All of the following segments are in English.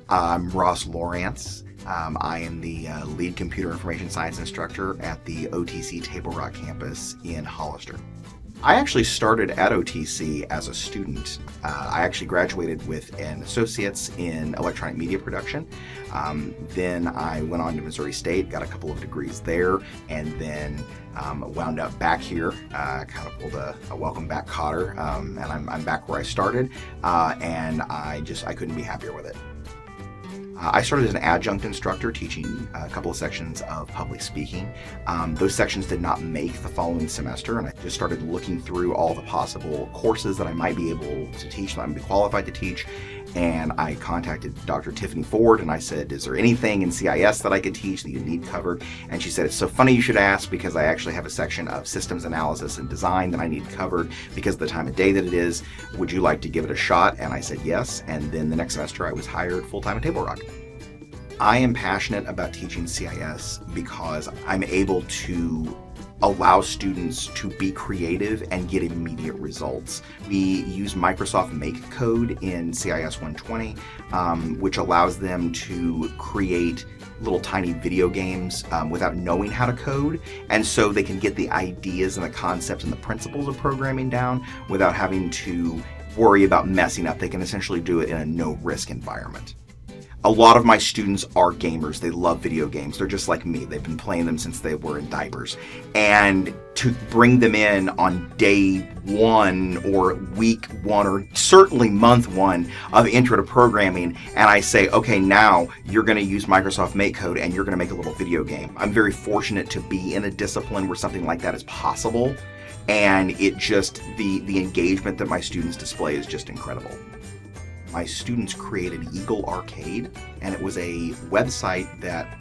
I'm Ross Lowrance. I am the lead computer information science instructor at the OTC Table Rock campus in Hollister. I actually started at OTC as a student. I actually graduated with an associate's in electronic media production. Then I went on to Missouri State, got a couple of degrees there, and then wound up back here. Kind of pulled a welcome back Cotter, and I'm back where I started, and I couldn't be happier with it. I started as an adjunct instructor teaching a couple of sections of public speaking. Those sections did not make the following semester, and I just started looking through all the possible courses that I might be able to teach, that I might be qualified to teach, and I contacted Dr. Tiffany Ford and I said, is there anything in CIS that I could teach that you need covered? And she said, it's so funny you should ask, because I actually have a section of systems analysis and design that I need covered because of the time of day that it is. Would you like to give it a shot? And I said yes, and then the next semester I was hired full-time at Table Rock. I am passionate about teaching CIS because I'm able to allow students to be creative and get immediate results. We use Microsoft Make code in CIS 120, which allows them to create little tiny video games without knowing how to code, and so they can get the ideas and the concepts and the principles of programming down without having to worry about messing up. They can essentially do it in a no-risk environment. A lot of my students are gamers. They love video games. They're just like me. They've been playing them since they were in diapers. And to bring them in on day one or week one or certainly month one of intro to programming, and I say, okay, now you're going to use Microsoft Make code and you're going to make a little video game. I'm very fortunate to be in a discipline where something like that is possible, and it just, the engagement that my students display is just incredible. My students created Eagle Arcade, and it was a website that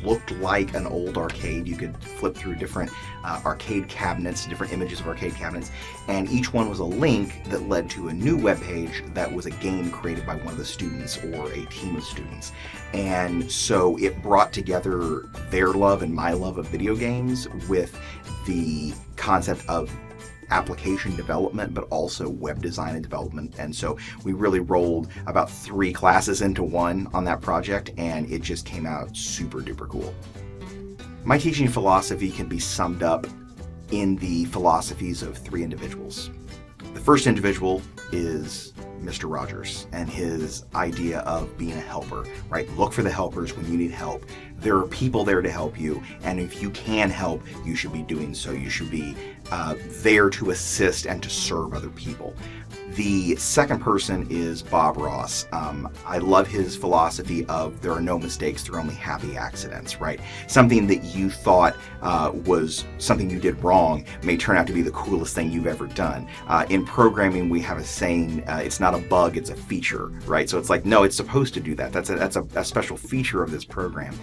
looked like an old arcade. You could flip through different arcade cabinets, different images of arcade cabinets, and each one was a link that led to a new web page that was a game created by one of the students or a team of students. And so it brought together their love and my love of video games with the concept of application development, but also web design and development. And so we really rolled about 3 classes into one on that project, and it just came out super duper cool. My teaching philosophy can be summed up in the philosophies of 3 individuals. The first individual is Mr. Rogers and his idea of being a helper, right? Look for the helpers when you need help. There are people there to help you, and if you can help, you should be doing so. You should be there to assist and to serve other people. The second person is Bob Ross. I love his philosophy of there are no mistakes, there are only happy accidents, right? Something that you thought was something you did wrong may turn out to be the coolest thing you've ever done. In programming, we have a saying, it's not a bug, it's a feature, right? So it's like, no, it's supposed to do that. That's a special feature of this program.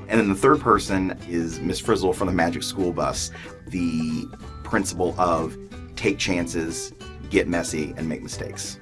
And then the third person is Miss Frizzle from the Magic School Bus, the principle of take chances, get messy, and make mistakes.